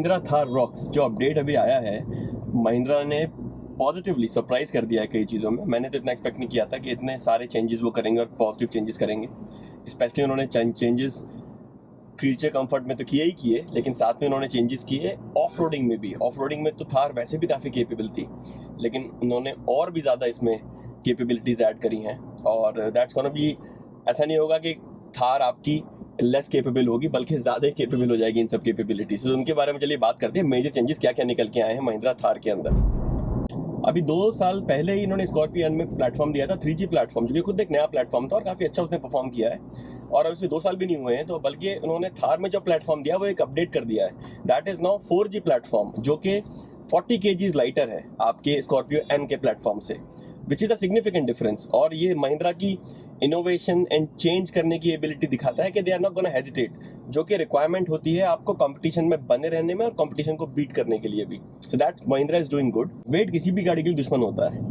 Mahindra Thar rocks जो update अभी आया है, महिंद्रा ने पॉजिटिवली सरप्राइज कर दिया है कई चीज़ों में। मैंने तो इतना एक्सपेक्ट नहीं किया था कि इतने सारे चेंजेस वो करेंगे और पॉजिटिव चेंजेस करेंगे। स्पेशली उन्होंने चेंजेस फीचर कंफर्ट में तो किए ही किए, लेकिन साथ में उन्होंने चेंजेस किए ऑफ रोडिंग में भी। ऑफ रोडिंग में तो थार वैसे भी काफ़ी केपेबल थी, लेकिन उन्होंने और भी ज़्यादा इसमें कैपेबिलिटीज़ ऐड करी हैं। और दैट्स गोना बी, ऐसा नहीं होगा कि थार आपकी लेस केपेबल होगी, बल्कि ज़्यादा ही केपेबल हो जाएगी इन सब कैपेबिलिटीज। तो उनके बारे में चलिए बात करते हैं, मेजर चेंजेस क्या क्या निकल के आए हैं महिंद्रा थार के अंदर। अभी 2 साल पहले ही इन्होंने स्कॉर्पियन में प्लेटफॉर्म दिया था, 3G प्लेटफॉर्म, जो कि खुद एक नया प्लेटफॉर्म था और काफ़ी अच्छा उसने परफॉर्म किया है। और अब इसमें 2 साल भी नहीं हुए हैं, तो बल्कि उन्होंने थार में जो प्लेटफॉर्म दिया वो एक अपडेट कर दिया है। That is now 4G platform, जो कि 40 kgs लाइटर है आपके स्कॉर्पियो एन के प्लेटफॉर्म से, विच इज़ अ सिग्निफिकेंट डिफरेंस। और ये महिंद्रा की इनोवेशन एंड चेंज करने की एबिलिटी दिखाता है कि they are not gonna hesitate, जो कि रिक्वायरमेंट होती है आपको कंपटीशन में बने रहने में और कंपटीशन को बीट करने के लिए भी। So that Mahindra is doing good. Wait किसी भी गाड़ी के लिए दुश्मन होता है,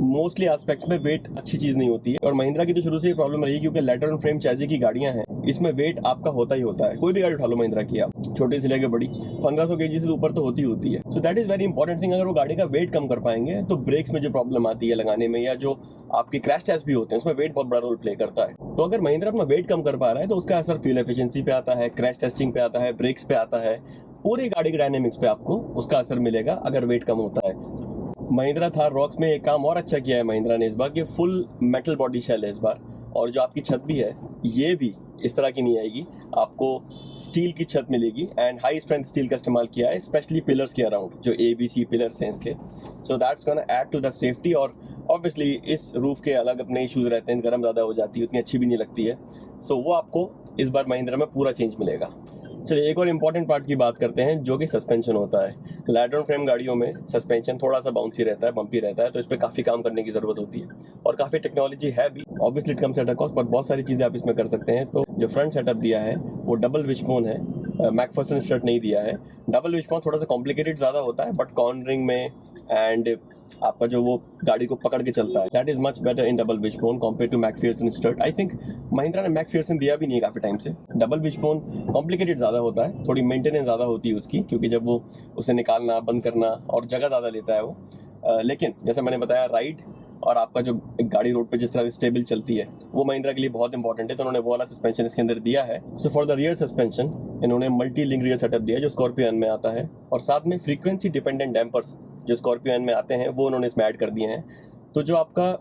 मोस्टली एस्पेक्ट्स में वेट अच्छी चीज नहीं होती है, और महिंद्रा की तो शुरू से ही प्रॉब्लम रही, क्योंकि लेटर फ्रेम चैसी की गाड़ियां हैं, इसमें वेट आपका होता ही होता है। कोई भी गाड़ी उठा लो महिंद्रा की आप, छोटी से लेकर बड़ी, 1500 kg से ऊपर तो होती है। So that is very important thing. अगर वो गाड़ी का वेट कम कर पाएंगे तो ब्रेक्स में जो प्रॉब्लम आती है लगाने में, या जो आपके क्रैश टेस्ट भी होते हैं, उसमें वेट बहुत बड़ा रोल प्ले करता है। तो अगर महिंद्रा अपना वेट कम कर पा रहा है तो उसका असर फ्यूल एफिशिएंसी पे आता है, क्रैश टेस्टिंग पे आता है, ब्रेक्स पे आता है, पूरी गाड़ी के डायनेमिक्स पे आपको उसका असर मिलेगा अगर वेट कम होता है। महिंद्रा थार रॉक्स में एक काम और अच्छा किया है महिंद्रा ने इस बार, कि फुल मेटल बॉडी शेल है इस बार, और जो आपकी छत भी है ये भी इस तरह की नहीं आएगी, आपको स्टील की छत मिलेगी, एंड हाई स्ट्रेंथ स्टील का इस्तेमाल किया है, स्पेशली पिलर्स के अराउंड, जो ABC पिलर्स हैं इसके। So that's gonna add to the safety. और ऑब्वियसली इस रूफ के अलग अपने इश्यूज रहते हैं, गर्म ज़्यादा हो जाती है, उतनी अच्छी भी नहीं लगती है। सो वो आपको इस बार महिंद्रा में पूरा चेंज मिलेगा। चलिए एक और इम्पॉर्टेंट पार्ट की बात करते हैं, जो कि सस्पेंशन होता है। लैडर फ्रेम गाड़ियों में सस्पेंशन थोड़ा सा बाउंसी रहता है, बम्पी रहता है, तो इस पर काफ़ी काम करने की ज़रूरत होती है, और काफ़ी टेक्नोलॉजी है भी। Obviously it comes at a cost, पर बहुत सारी चीज़ें आप इसमें कर सकते हैं। तो जो फ्रंट सेटअप दिया है वो डबल विशबोन है, मैकफर्सन स्ट्रट नहीं दिया है। डबल विशबोन थोड़ा सा कॉम्प्लिकेटेड ज़्यादा होता है, बट कॉर्नरिंग में एंड आपका जो वो गाड़ी को पकड़ के चलता है, that is much better in double wishbone compare to McPherson strut. I think Mahindra ने मैकफियरसन दिया भी नहीं है काफ़ी टाइम से। डबल विशबोन कॉम्प्लिकेटेड ज़्यादा होता है, थोड़ी मेंटेनेंस ज़्यादा होती है उसकी, क्योंकि जब वो उसे निकालना बंद करना और जगह ज़्यादा लेता है वो। लेकिन जैसे मैंने बताया, राइड और आपका जो एक गाड़ी रोड पे जिस तरह से स्टेबल चलती है, वो महिंद्रा के लिए बहुत इंपॉर्टेंट है। तो उन्होंने वो वाला सस्पेंशन इसके अंदर दिया है। So for the rear suspension इन्होंने मल्टी लिंक रियर सेटअप दिया है, जो स्कॉर्पियन में आता है, और साथ में फ्रीक्वेंसी डिपेंडेंट डैम्पर्स जो स्कॉर्पियन में आते हैं वो उन्होंने इसमें ऐड कर दिए हैं। तो जो आपका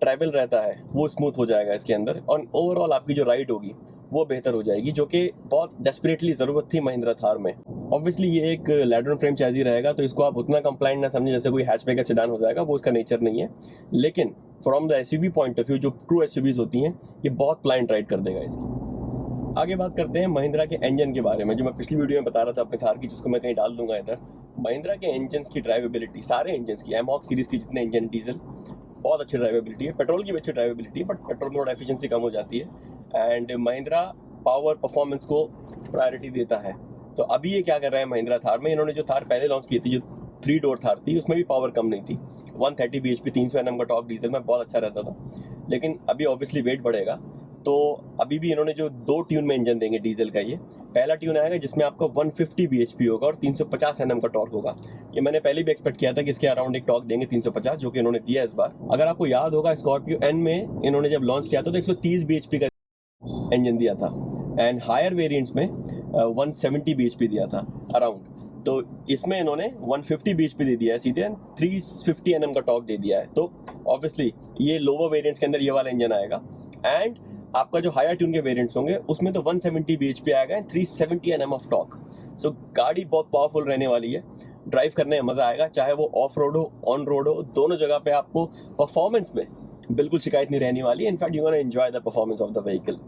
ट्रैवल रहता है वो स्मूथ हो जाएगा इसके अंदर, और ओवरऑल आपकी जो राइड होगी वो बेहतर हो जाएगी, जो कि बहुत डेस्परेटली ज़रूरत थी महिंद्रा थार में। ऑब्वियसली ये एक लैडर फ्रेम चैसी रहेगा, तो इसको आप उतना कंप्लाइंट ना समझें जैसे कोई हैचबैक या सेडान हो जाएगा, वो इसका नेचर नहीं है। लेकिन from the SUV point of view, जो ट्रू SUVs होती हैं, ये बहुत प्लाइंट राइड कर देगा इसकी। आगे बात करते हैं महिंद्रा के इंजन के बारे में, जो मैं पिछली वीडियो में बता रहा था अपने थार की, जिसको मैं कहीं डाल दूंगा इधर। महिंद्रा के इंजन की ड्राइवेबिलिटी, सारे इंजन की, एमॉक्स सीरीज की जितने इंजन, डीजल, बहुत अच्छी ड्राइवेबिलिटी है। पेट्रोल की भी अच्छी ड्राइवेबिलिटी है, बट पेट्रोल में थोड़ा एफिशिएंसी कम हो जाती है, एंड महिंद्रा पावर परफॉर्मेंस को प्रायोरिटी देता है। तो अभी ये क्या कर रहा है महिंद्रा थार में, इन्होंने जो थार पहले लॉन्च की थी, जो 3 डोर थार थी, उसमें भी पावर कम नहीं थी। 130 bhp 300 Nm का टॉर्क डीजल में बहुत अच्छा रहता था। लेकिन अभी ऑब्वियसली वेट बढ़ेगा, तो अभी भी इन्होंने जो 2 ट्यून में इंजन देंगे डीजल का, ये पहला ट्यून आएगा जिसमें आपका 150 bhp होगा और 350 Nm का टॉर्क होगा। ये मैंने पहले भी एक्सपेक्ट किया था कि इसके अराउंड एक टॉर्क देंगे 350, जो कि इन्होंने दिया इस बार। अगर आपको याद होगा, स्कॉर्पियो एन में इन्होंने जब लॉन्च किया था तो 130 bhp का इंजन दिया था, एंड हायर वेरिएंट्स में 170 bhp दिया था अराउंड। तो इसमें इन्होंने 150 bhp दे दिया है सीधे, 350 Nm का टॉर्क दे दिया है। तो ऑब्वियसली ये लोअर वेरिएंट्स के अंदर ये वाला इंजन आएगा, एंड आपका जो हायर ट्यून के वेरिएंट्स होंगे उसमें तो 170 bhp आएगा एंड 370 Nm ऑफ टॉर्क। सो गाड़ी बहुत पावरफुल रहने वाली है, ड्राइव करने में मज़ा आएगा, चाहे वो ऑफ रोड हो, ऑन रोड हो, दोनों जगह पे आपको परफॉर्मेंस में बिल्कुल शिकायत नहीं रहने वाली है। In fact you gonna enjoy the performance of the vehicle.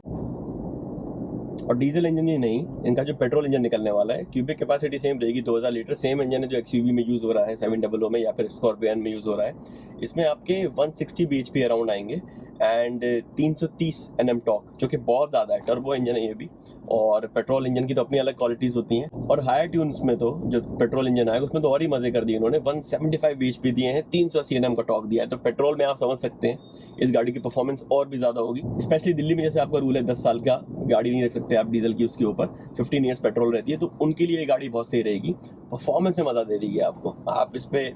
और डीजल इंजन ही नहीं, इनका जो पेट्रोल इंजन निकलने वाला है, क्यूबिक कैपेसिटी सेम रहेगी 2000 लीटर, सेम इंजन है जो XUV में यूज़ हो रहा है 700 में, या फिर स्कॉर्पियन में यूज़ हो रहा है। इसमें आपके 160 bhp अराउंड आएंगे, एंड 330 Nm टॉर्क, जो कि बहुत ज़्यादा है। टर्बो इंजन है ये भी, और पेट्रोल इंजन की तो अपनी अलग क्वालिटीज़ होती हैं। और हायर ट्यून्स में तो जो पेट्रोल इंजन आएगा उसमें तो और ही मज़े कर दिए उन्होंने। 175 bhp दिए हैं, 380 Nm का टॉर्क दिया है। तो पेट्रोल में आप समझ सकते हैं इस गाड़ी की परफॉर्मेंस और भी ज़्यादा होगी। स्पेशली दिल्ली में जैसे आपका रूल है 10 साल का गाड़ी नहीं रख सकते आप डीजल की, उसके ऊपर 15 ईयर्स पेट्रोल रहती है, तो उनके लिए ये गाड़ी बहुत सही रहेगी। परफॉर्मेंस में मज़ा दे देगी आपको। आप इस पर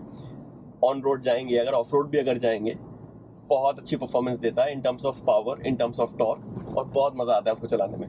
ऑन रोड जाएंगे, अगर ऑफ रोड भी अगर जाएंगे, बहुत अच्छी परफॉर्मेंस देता है in terms of power, in terms of torque, और बहुत मज़ा आता है उसको चलाने में।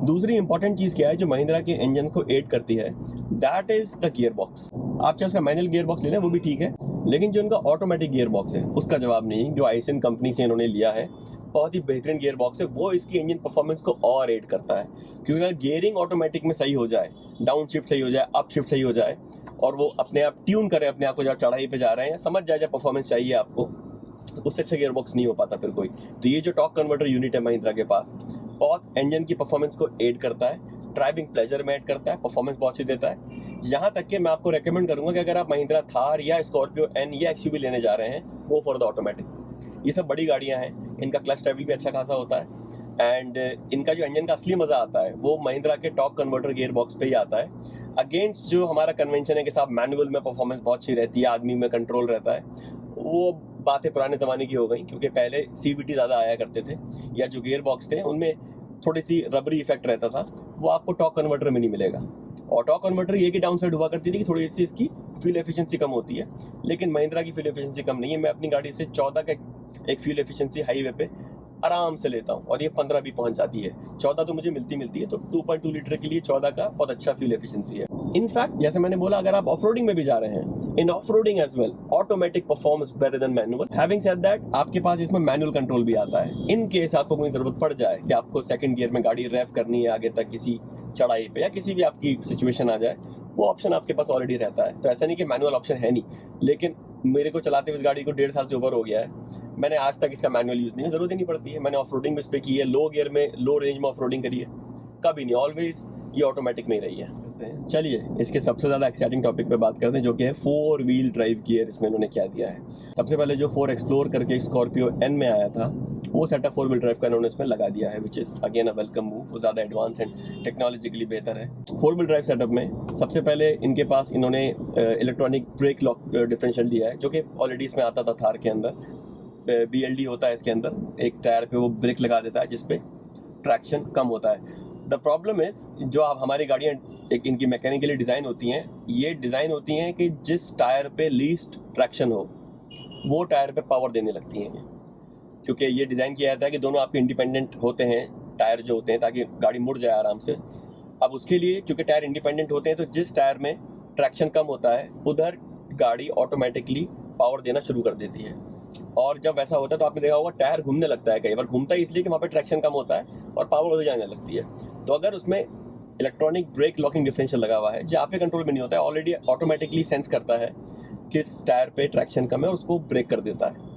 दूसरी इंपॉर्टेंट चीज़ क्या है जो महिंद्रा के इंजन को एड करती है, that is the gear box. आप चाहे उसका मैनुअल गियर बॉक्स ले लें वो भी ठीक है, लेकिन जो इनका ऑटोमेटिक गियर बॉक्स है उसका जवाब नहीं। जो आइसन कंपनी से इन्होंने लिया है, बहुत ही बेहतरीन गियर बॉक्स है, वो इसकी इंजन परफॉर्मेंस को और एड करता है। क्योंकि अगर गियरिंग ऑटोमेटिक में सही हो जाए, डाउन शिफ्ट सही हो जाए, अप शिफ्ट सही हो जाए, और वो अपने आप ट्यून करे अपने आप को, जब चढ़ाई पे जा रहे हैं, या समझ जाए जब परफॉर्मेंस चाहिए आपको, उससे अच्छा गियर बॉक्स नहीं हो पाता फिर कोई। तो ये जो टॉर्क कन्वर्टर यूनिट है महिंद्रा के पास, बहुत इंजन की परफॉर्मेंस को एड करता है, ड्राइविंग प्लेजर में ऐड करता है, परफॉर्मेंस बहुत अच्छी देता है। यहाँ तक कि मैं आपको रेकमेंड करूँगा कि अगर आप महिंद्रा थार या स्कॉर्पियो एन या एक्सयूवी लेने जा रहे हैं, गो फॉर द ऑटोमेटिक। ये सब बड़ी गाड़ियाँ हैं, इनका क्लच स्टेबल भी अच्छा खासा होता है, एंड इनका जो इंजन का असली मज़ा आता है वो महिंद्रा के टॉर्क कन्वर्टर गियर बॉक्स पे ही आता है। अगेंस्ट जो हमारा कन्वेंशन है कि साहब मैनुअल में परफॉर्मेंस बहुत अच्छी रहती है, आदमी में कंट्रोल रहता है, वो बातें पुराने ज़माने की हो गई। क्योंकि पहले CVT ज़्यादा आया करते थे, या जो गियर बॉक्स थे उनमें थोड़ी सी रबरी इफेक्ट रहता था, वो आपको टॉर्क कन्वर्टर में नहीं मिलेगा। और टॉर्क कन्वर्टर ये की डाउन साइड हुआ करती थी कि थोड़ी सी इसकी फ्यूल एफिशिएंसी कम होती है, लेकिन महिंद्रा की फ्यूल एफिशिएंसी कम नहीं है। मैं अपनी गाड़ी से 14 का एक फ्यूल एफिशिएंसी हाईवे पे आराम से लेता हूँ, और ये 15 भी पहुँच जाती है। 14 तो मुझे मिलती है, तो 2.2 लीटर के लिए 14 का बहुत अच्छा फ्यूल एफिशिएंसी है। इनफैक्ट जैसे मैंने बोला, अगर आप ऑफ रोडिंग में भी जा रहे हैं, in off roading as well automatic performance better than manual. Having said that, आपके पास इसमें मैनुअल कंट्रोल भी आता है। इन केस आपको कोई जरूरत पड़ जाए कि आपको सेकंड गियर में गाड़ी रेव करनी है आगे तक किसी चढ़ाई पे, या किसी भी आपकी सिचुएशन आ जाए, वो ऑप्शन आपके पास ऑलरेडी रहता है। तो ऐसा नहीं कि मैनुअल ऑप्शन है नहीं, लेकिन मेरे को चलाते हुए इस गाड़ी को 1.5 साल से ऊपर हो गया है, मैंने आज तक इसका मैनुअल यूज़ नहीं है, ज़रूरत ही नहीं पड़ती है। मैंने ऑफ रोडिंग में इस पर की है, लो गियर में, लो रेंज में ऑफ रोडिंग करी है, कभी नहीं, ऑलवेज ये ऑटोमेटिक में ही रही है। चलिए इसके सबसे ज़्यादा एक्साइटिंग टॉपिक पे बात करते हैं, जो कि है 4 व्हील ड्राइव गियर। इसमें इन्होंने क्या दिया है, सबसे पहले जो 4 एक्सप्लोर करके स्कॉर्पियो एन में आया था, वो सेटअप 4 व्हील ड्राइव का इन्होंने इसमें लगा दिया है, which is again a welcome move. वो ज़्यादा एडवांस एंड टेक्नोलॉजिकली बेहतर है। 4 व्हील ड्राइव सेटअप में सबसे पहले इनके पास इन्होंने इलेक्ट्रॉनिक ब्रेक लॉक डिफरेंशियल दिया है, जो कि ऑलरेडी इसमें आता था थार के अंदर। BLD होता है इसके अंदर, एक टायर पे वो ब्रेक लगा देता है जिसपे ट्रैक्शन कम होता है। द प्रॉब्लम इज, जो आप हमारी गाड़ियाँ एक इनकी मैकेनिकली डिज़ाइन होती हैं, ये डिज़ाइन होती हैं कि जिस टायर पे लीस्ट ट्रैक्शन हो वो टायर पे पावर देने लगती हैं, क्योंकि ये डिज़ाइन किया जाता है कि दोनों आपके इंडिपेंडेंट होते हैं टायर जो होते हैं, ताकि गाड़ी मुड़ जाए आराम से। अब उसके लिए क्योंकि टायर इंडिपेंडेंट होते हैं, तो जिस टायर में ट्रैक्शन कम होता है उधर गाड़ी ऑटोमेटिकली पावर देना शुरू कर देती है। और जब वैसा होता है तो आपने देखा होगा टायर घूमने लगता है, कई बार घूमता है इसलिए कि वहाँ पे ट्रैक्शन कम होता है और पावर उधर जाने लगती है। तो अगर उसमें इलेक्ट्रॉनिक ब्रेक लॉकिंग डिफरेंशियल लगा हुआ है, जो आप पे कंट्रोल में नहीं होता है, ऑलरेडी ऑटोमेटिकली सेंस करता है किस टायर पे ट्रैक्शन कम है और उसको ब्रेक कर देता है,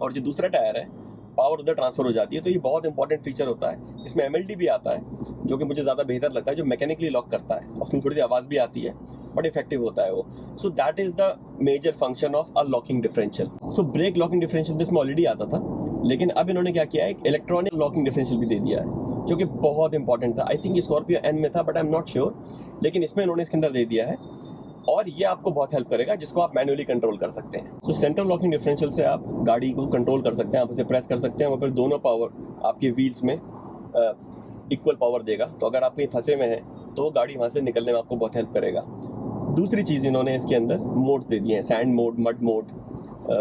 और जो दूसरा टायर है पावर उधर ट्रांसफर हो जाती है। तो ये बहुत इंपॉर्टेंट फीचर होता है। इसमें MLD भी आता है, जो कि मुझे ज़्यादा बेहतर लगता है, जो मैकेनिकली लॉक करता है। उसमें थोड़ी सी आवाज़ भी आती है, बट इफेक्टिव होता है वो। So that is the major function of a locking differential. So brake locking differential इसमें ऑलरेडी आता था, लेकिन अब इन्होंने क्या किया है, एक इलेक्ट्रॉनिक लॉकिंग डिफरेंशियल भी दे दिया है, जो कि बहुत इंपॉर्टेंट था। आई थिंक स्कॉर्पियो एन में था, but I am not sure, लेकिन इसमें इन्होंने इसके अंदर दे दिया है, और ये आपको बहुत हेल्प करेगा, जिसको आप मैनुअली कंट्रोल कर सकते हैं। सो सेंट्रल लॉकिंग डिफरेंशियल से आप गाड़ी को कंट्रोल कर सकते हैं, आप उसे प्रेस कर सकते हैं, और फिर दोनों पावर आपके व्हील्स में इक्वल पावर देगा। तो अगर आप कहीं फंसे में हैं तो वो गाड़ी वहाँ से निकलने में आपको बहुत हेल्प करेगा। दूसरी चीज़, इन्होंने इसके अंदर मोड्स दे दिए हैं, sand mode, mud mode,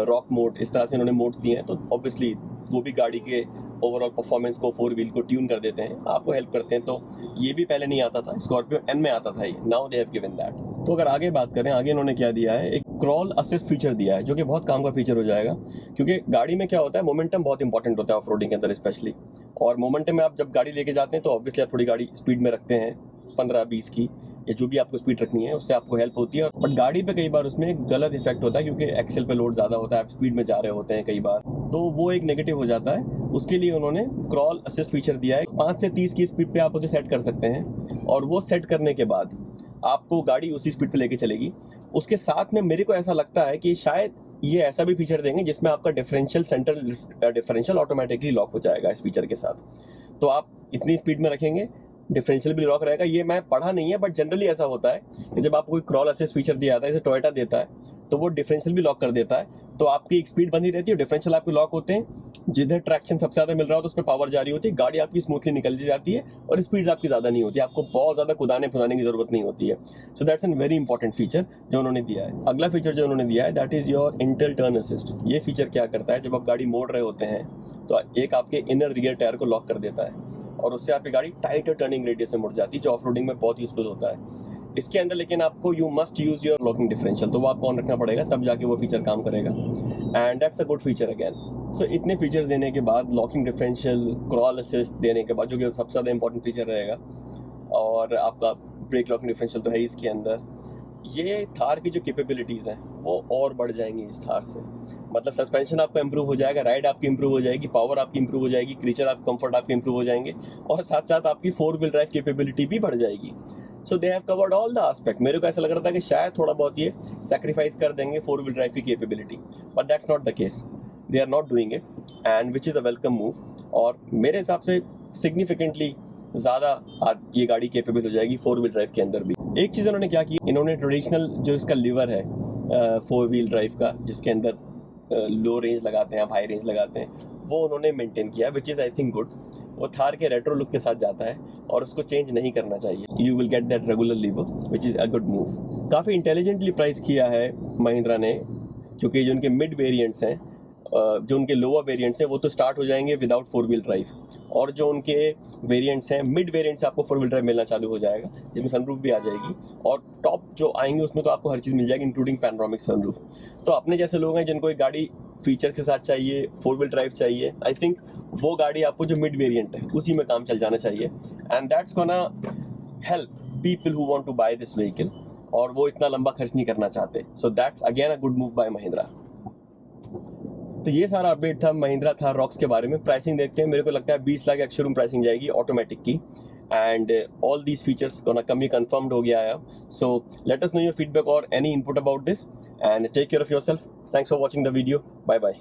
rock mode, इस तरह से इन्होंने मोड्स दिए हैं। तो ऑब्वियसली वो भी गाड़ी के ओवरऑल परफॉर्मेंस को, 4 व्हील को ट्यून कर देते हैं, आपको हेल्प करते हैं। तो ये भी पहले नहीं आता था, स्कॉर्पियो एन में आता था ये, now they have given that. तो अगर आगे बात करें, आगे इन्होंने क्या दिया है, एक क्रॉल असिस्ट फीचर दिया है, जो कि बहुत काम का फीचर हो जाएगा। क्योंकि गाड़ी में क्या होता है, मोमेंटम बहुत इंपॉर्टेंट होता है ऑफ रोडिंग के अंदर स्पेशली, और मोमेंटम में आप जब गाड़ी लेके जाते हैं तो ऑब्वियसली आप थोड़ी गाड़ी स्पीड में रखते हैं, 15-20 की, या जो भी आपको स्पीड रखनी है, उससे आपको हेल्प होती है। बट गाड़ी पे कई बार उसमें एक गलत इफेक्ट होता है, क्योंकि एक्सेल पे लोड ज़्यादा होता है, आप स्पीड में जा रहे होते हैं कई बार, तो वो एक नेगेटिव हो जाता है। उसके लिए उन्होंने क्रॉल असिस्ट फीचर दिया है। 5 से 30 की स्पीड पे आप उसे सेट कर सकते हैं, और वो सेट करने के बाद आपको गाड़ी उसी स्पीड पे लेके चलेगी। उसके साथ में मेरे को ऐसा लगता है कि शायद ये ऐसा भी फीचर देंगे जिसमें आपका differential central differential automatically lock हो जाएगा इस फीचर के साथ। तो आप इतनी स्पीड में रखेंगे, डिफरेंशियल भी लॉक रहेगा। ये मैं पढ़ा नहीं है, बट जनरली ऐसा होता है कि जब आपको कोई क्रॉल असिस्ट फीचर दिया जाता है, जैसे टोयोटा देता है, तो वो डिफरेंशियल भी लॉक कर देता है। तो आपकी एक स्पीड बनी रहती है, डिफरेंशियल आपके लॉक होते हैं। जिधर ट्रैक्शन सबसे ज़्यादा मिल रहा हो तो उस पर पावर जारी होती है, गाड़ी आपकी स्मूथली निकल जाती है और स्पीड आपकी ज़्यादा नहीं होती, आपको बहुत ज़्यादा कुदाने फुदाने की जरूरत नहीं होती है। So that's an very important feature जो उन्होंने दिया है। अगला फीचर जो उन्होंने दिया है that is your Intel turn assist. ये फीचर क्या करता है, जब आप गाड़ी मोड़ रहे होते हैं तो एक आपके इनर रियर टायर को लॉक कर देता है और उससे आपकी गाड़ी टाइटर टर्निंग रेडियस में मुड़ जाती है, जो ऑफ रोडिंग में बहुत यूजफुल होता है। इसके अंदर लेकिन आपको you must use your locking differential, तो वो आपको ऑन रखना पड़ेगा, तब जाके वो फीचर काम करेगा। And that's a good feature again. So इतने फीचर्स देने के बाद, लॉकिंग डिफरेंशियल, क्रॉल असिस्ट देने के बाद, जो कि सबसे ज़्यादा इंपॉर्टेंट फीचर रहेगा, और आपका ब्रेक लॉकिंग डिफरेंशियल तो है इसके अंदर, ये थार की जो कैपेबिलिटीज़ हैं वो और बढ़ जाएंगी इस थार से। मतलब सस्पेंशन आपका इंप्रूव हो जाएगा, राइड आपकी इंप्रूव हो जाएगी, पावर आपकी इंप्रूव हो जाएगी, क्रीचर आप कंफर्ट आपके इंप्रूव हो जाएंगे, और साथ साथ आपकी 4 व्हील ड्राइव कैपेबिलिटी भी बढ़ जाएगी। So they have covered all the aspect. मेरे को ऐसा लग रहा था कि शायद थोड़ा बहुत ये सैक्रिफाइस कर देंगे 4 व्हील ड्राइव की capability, but that's not the case. They are not doing it, and which is a welcome move. और मेरे हिसाब से सिग्निफिकेंटली ज़्यादा ये गाड़ी कैपेबल हो जाएगी 4 व्हील ड्राइव के अंदर भी। एक चीज़ उन्होंने क्या की, इन्होंने ट्रेडिशनल जो इसका लीवर है 4 व्हील ड्राइव का, जिसके अंदर लो रेंज लगाते हैं, आप हाई रेंज लगाते हैं, वो उन्होंने मेंटेन किया, which is I think good. वो थार के रेट्रो लुक के साथ जाता है और उसको चेंज नहीं करना चाहिए। You will get that regular lever, which is a good move. काफ़ी इंटेलिजेंटली प्राइस किया है महिंद्रा ने, क्योंकि जो उनके मिड वेरिएंट्स हैं, जो उनके लोअर वेरिएंट्स हैं, वो तो स्टार्ट हो जाएंगे विदाउट 4 व्हील ड्राइव, और जो उनके वेरिएंट्स हैं, मिड वेरिएंट से आपको 4 व्हील ड्राइव मिलना चालू हो जाएगा, जिसमें सनरूफ भी आ जाएगी, और टॉप जो आएंगे उसमें तो आपको हर चीज़ मिल जाएगी, इंक्लूडिंग पैनोरामिक सनरूफ। तो अपने जैसे लोग हैं जिनको एक गाड़ी फीचर के साथ चाहिए, 4 व्हील ड्राइव चाहिए, आई थिंक वो गाड़ी आपको जो मिड वेरिएंट है उसी में काम चल जाना चाहिए, and that's gonna help people who want to buy this vehicle, और वो इतना लंबा खर्च नहीं करना चाहते। So that's again a good move by Mahindra. तो ये सारा अपडेट था महिंद्रा थार रॉक्स के बारे में। प्राइसिंग देखते हैं, मेरे को लगता है 20 लाख एक्स-शोरूम प्राइसिंग जाएगी ऑटोमेटिक की, and all these features gonna come, confirmed हो गया है। So let us know your feedback और any input about this, and take care of yourself. Thanks for watching the video. Bye bye.